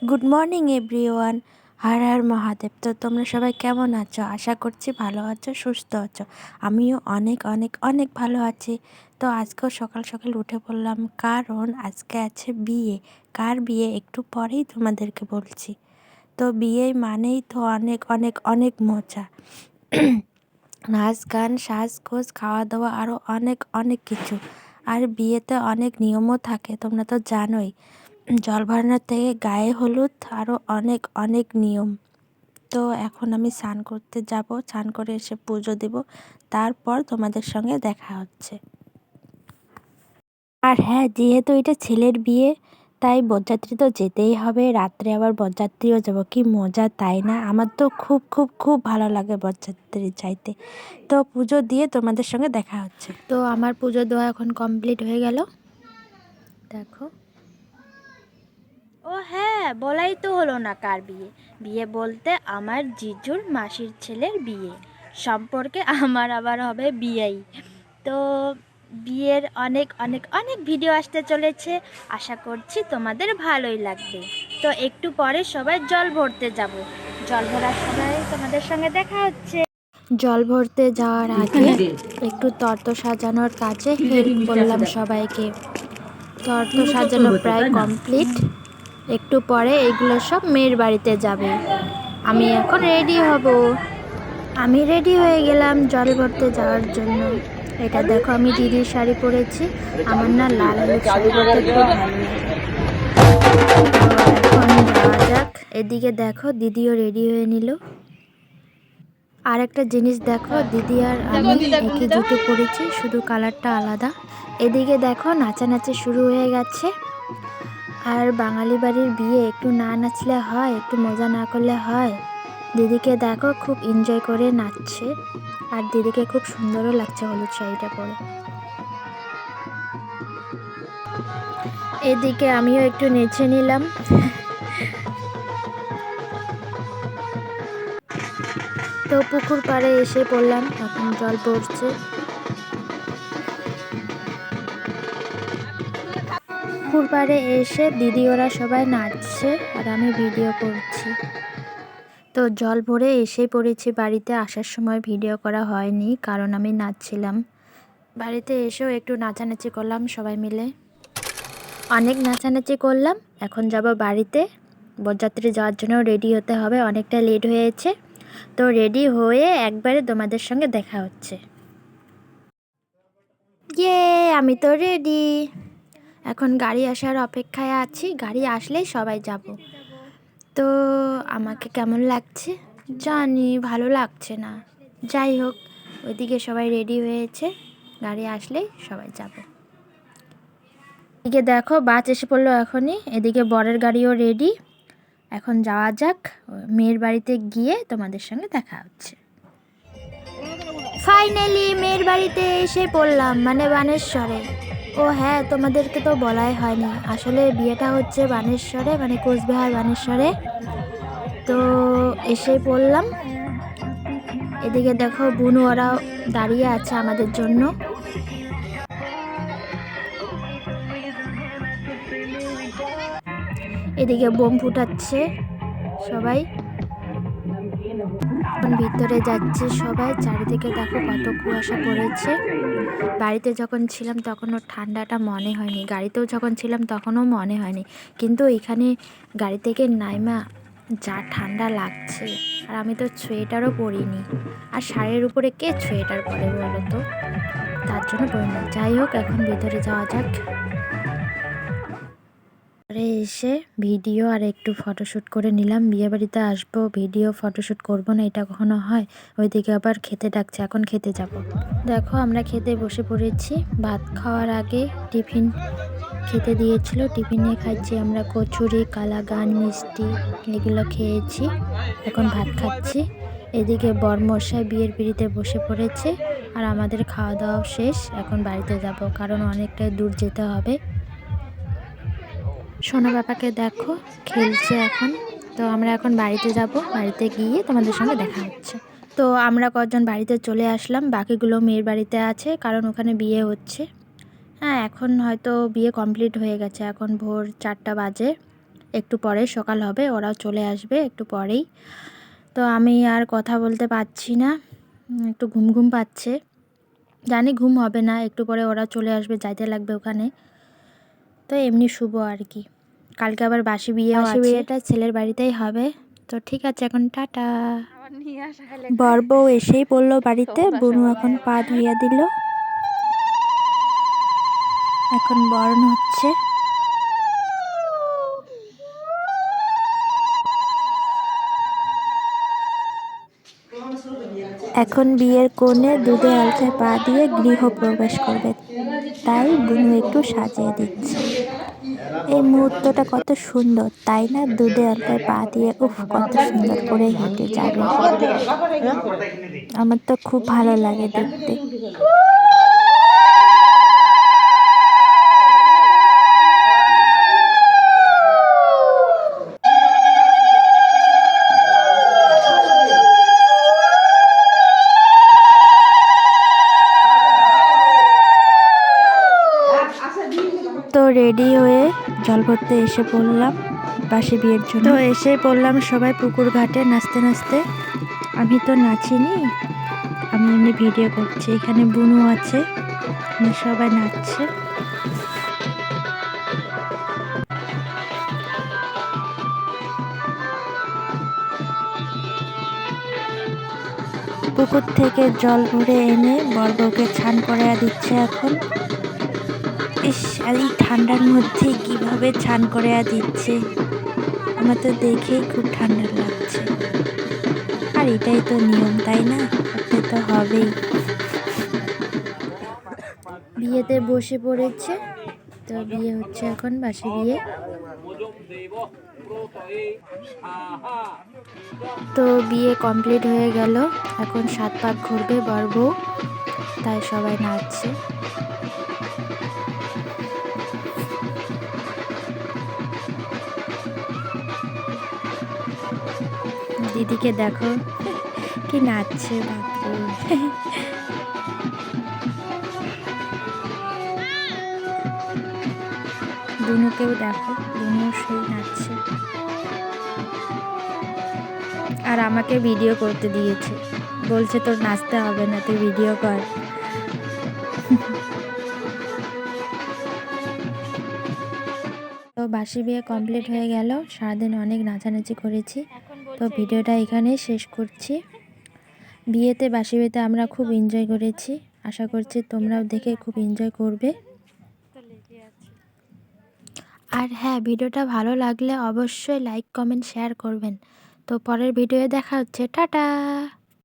Good morning everyone. Har Har Mahadev. তো তোমরা সবাই কেমন আছো? আশা করছি ভালো আছো, সুস্থ আছো। আমিও অনেক অনেক অনেক ভালো আছি। তো আজকেও সকাল সকাল উঠে পড়লাম, কারণ আজকে আছে বিয়ে। কার বিয়ে একটু পরেই তোমাদেরকে বলছি। তো বিয়ে মানেই তো অনেক অনেক অনেক মজা। নাচ গান, সাজগোজ, খাওয়া দাওয়া, আরও অনেক অনেক কিছু। আর বিয়েতে অনেক নিয়মও থাকে, তোমরা তো জানোই। জল ভরানোর থেকে গায়ে হলুদ, আরও অনেক অনেক নিয়ম। তো এখন আমি স্নান করতে যাব, স্নান করে এসে পুজো দেব, তারপর তোমাদের সঙ্গে দেখা হচ্ছে। আর হ্যাঁ, যেহেতু এটা ছেলের বিয়ে, তাই বরযাত্রী তো যেতেই হবে। রাত্রে আবার বরযাত্রীও যাব, কি মজা তাই না? আমার তো খুব খুব খুব ভালো লাগে বরযাত্রী চাইতে। তো পুজো দিয়ে তোমাদের সঙ্গে দেখা হচ্ছে। তো আমার পুজো দেওয়া এখন কমপ্লিট হয়ে গেল, দেখো। ও হ্যাঁ, বলাই তো হলো না কার বিয়ে। বিয়ে বলতে আমার জিজুর মাসির ছেলের বিয়ে সম্পর্কে আমার আবার হবে বিয়েই। তো বিয়ের অনেক অনেক অনেক ভিডিও আসতে চলেছে, আশা করছি তোমাদের ভালোই লাগবে। তো একটু পরে সবাই জল ভরতে যাব, জল ভরার সময় তোমাদের সঙ্গে দেখা হচ্ছে। জল ভরতে যাওয়ার আগে একটু তর্ত সাজানোর কাজে হেল্প করলাম সবাইকে। তর্ত সাজানো প্রায় কমপ্লিট। একটু পরে এগুলো সব মেয়ের বাড়িতে যাবে। আমি এখন রেডি হব। আমি রেডি হয়ে গেলাম জল ভরতে যাওয়ার জন্য। এটা দেখো, আমি দিদির শাড়ি পরেছি। আমার না লাল হলুদ শাড়ি পরতে খুব ভালো লাগে। তো এখন যাওয়া যাক। এদিকে দেখো, দিদিও রেডি হয়ে নিল। আর একটা জিনিস দেখো, দিদি আর আমি একই জুতো পরেছি, শুধু কালারটা আলাদা। এদিকে দেখো, নাচানাচি শুরু হয়ে গেছে। আর বাঙালি বাড়ির বিয়ে, একটু না নাচলে হয়, একটু মজা না করলে হয়। দিদিকে দেখো, খুব এনজয় করে নাচছে। আর দিদিকে খুব সুন্দরও লাগছে হলুদ শাড়িটা পরে। এদিকে আমিও একটু নেচে নিলাম। তো পুকুর পাড়ে এসে পড়লাম, এখন জল পড়ছে। পুকুর পাড়ে এসে দিদি ওরা সবাই নাচছে আর আমি ভিডিও করছি। তো জল ভরে এসে পড়েছি বাড়িতে। আসার সময় ভিডিও করা হয়নি, কারণ আমি নাচছিলাম। বাড়িতে এসেও একটু নাচানাচি করলাম সবাই মিলে, অনেক নাচানাচি করলাম। এখন যাব বাড়িতে, বরযাত্রী যাওয়ার জন্য রেডি হতে হবে, অনেকটা লেট হয়েছে। তো রেডি হয়ে একবারে তোমাদের সঙ্গে দেখা হচ্ছে। ইয়ে, আমি তো রেডি। এখন গাড়ি আসার অপেক্ষায় আছি, গাড়ি আসলেই সবাই যাব। তো আমাকে কেমন লাগছে জানি, ভালো লাগছে না। যাই হোক, ওইদিকে সবাই রেডি হয়েছে, গাড়ি আসলেই সবাই যাব। এদিকে দেখো, বাস এসে পড়লো এখনই। এদিকে বরের গাড়িও রেডি। এখন যাওয়া যাক, মেয়ের বাড়িতে গিয়ে তোমাদের সঙ্গে দেখা হচ্ছে। ফাইনালি মেয়ের বাড়িতে এসে পড়লাম, মানে বানেশ্বরে। ও হ্যাঁ, তোমাদেরকে তো বলাই হয়নি, আসলে বিয়েটা হচ্ছে বানেশ্বরে, মানে কোচবিহার বানেশ্বরে। তো এসে পড়লাম। এদিকে দেখো, বুনু ওরা দাঁড়িয়ে আছে আমাদের জন্য। এদিকে বোম ফুটাচ্ছে সবাই। এখন ভিতরে যাচ্ছে সবাই। চারিদিকে দেখো কত কুয়াশা পড়েছে। বাড়িতে যখন ছিলাম তখনও ঠান্ডাটা মনে হয়নি, গাড়িতেও যখন ছিলাম তখনও মনে হয়নি, কিন্তু এখানে গাড়ি থেকে নাইমা যা ঠান্ডা লাগছে। আর আমি তো সোয়েটারও পরিনি, আর শাড়ির উপরে কে সোয়েটার পরে বলো তো, তার জন্য পরিনি। যাই হোক, এখন ভিতরে যাওয়া যাক। পরে এসে ভিডিও আর একটু ফটোশ্যুট করে নিলাম। বিয়েবাড়িতে আসবো, ভিডিও ফটোশ্যুট করবো না, এটা কখনো হয়? ওইদিকে আবার খেতে ডাকছে, এখন খেতে যাব। দেখো, আমরা খেতে বসে পড়েছি। ভাত খাওয়ার আগে টিফিন খেতে দিয়েছিল, টিফিনে খাচ্ছি আমরা কচুরি, কালাগান, মিষ্টি, এগুলো খেয়েছি। এখন ভাত খাচ্ছি। এদিকে বরমশাই বিয়ের পিঁড়িতে বসে পড়েছে, আর আমাদের খাওয়া দাওয়া শেষ। এখন বাড়িতে যাব, কারণ অনেকটাই দূর যেতে হবে। সোনা বাবাকে দেখো, খেলছে এখন। তো আমরা এখন বাড়িতে যাব, বাড়িতে গিয়ে তোমাদের সঙ্গে দেখা হচ্ছে। তো আমরা কজন বাড়িতে চলে আসলাম, বাকিগুলো মেয়ের বাড়িতে আছে, কারণ ওখানে বিয়ে হচ্ছে। হ্যাঁ, এখন হয়তো বিয়ে কমপ্লিট হয়ে গেছে, এখন ভোর 4টা বাজে। একটু পরে সকাল হবে, ওরাও চলে আসবে একটু পরেই। তো আমি আর কথা বলতে পারছি না, একটু ঘুম ঘুম পাচ্ছে। জানি ঘুম হবে না, একটু পরে ওরা চলে আসবে, যাইতে লাগবে ওখানে। তো এমনি শুভ আর কি। কালকে আবার বাসি বিয়েও আছে, বিয়েটা ছেলের বাড়িতেই হবে। তো ঠিক আছে, এখন টাটা। বর বউ এসেই পড়লো বাড়িতে, বুনু এখন পা ধুইয়া দিল, এখন বরণ হচ্ছে। এখন বিয়ের কোণে দুধে আলখায় পা দিয়ে গৃহ প্রবেশ করবে, তাই বুনু একটু সাজিয়ে দিচ্ছে। এই মুহূর্তটা কত সুন্দর তাই না? দুধে আলখায় পা দিয়ে উফ কত সুন্দর করে হেঁটে যাবে। আমার তো খুব ভালো লাগে দেখতে। তো রেডি হয়ে জল ভরতে এসে পড়লাম বাসি বিয়ের জন্য। তো এসে পড়লাম সবাই পুকুর ঘাটে নাচতে নাচতে। আমি তো নাচিনি, আমি এমনি ভিডিও করছি। এখানে বুনু আছে, সবাই নাচছে। পুকুর থেকে জল ভরে এনে বর বউকে স্নান করাইয়া দিচ্ছে এখন। ইস, আর এই ঠান্ডার মধ্যে কিভাবে স্নান করাইয়া দিচ্ছে, আমার তো দেখেই খুব ঠান্ডা লাগছে। আর এটাই তো নিয়ম তাই না, করতে তো হবেই। বিয়েতে বসে পড়েছে, তো বিয়ে হচ্ছে এখন, বাসি বিয়ে। তো বিয়ে কমপ্লিট হয়ে গেল, এখন 7 পাক ঘুরবে বর বউ, তাই সবাই নাচছে। দিদিকে দেখো কি নাচছে, বাপরে। দুনুকেও দেখো, দুনুও সেই নাচছে। আর আমাকে ভিডিও করতে দিয়েছে, বলছে তোর নাচতে হবে না, তুই ভিডিও কর। তো বাসি বিয়ে কমপ্লিট হয়ে গেল, সারাদিন অনেক নাচানাচি করেছি। তো ভিডিওটা এখানেই শেষ করছি। বিয়েতে বাসি বিয়েতে আমরা খুব এনজয় করেছি, আশা করছি তোমরাও দেখে খুব এনজয় করবে। আর হ্যাঁ, ভিডিওটা ভালো লাগলে অবশ্যই লাইক কমেন্ট শেয়ার করবেন। তো পরের ভিডিওয়ে দেখা হচ্ছে, টাটা।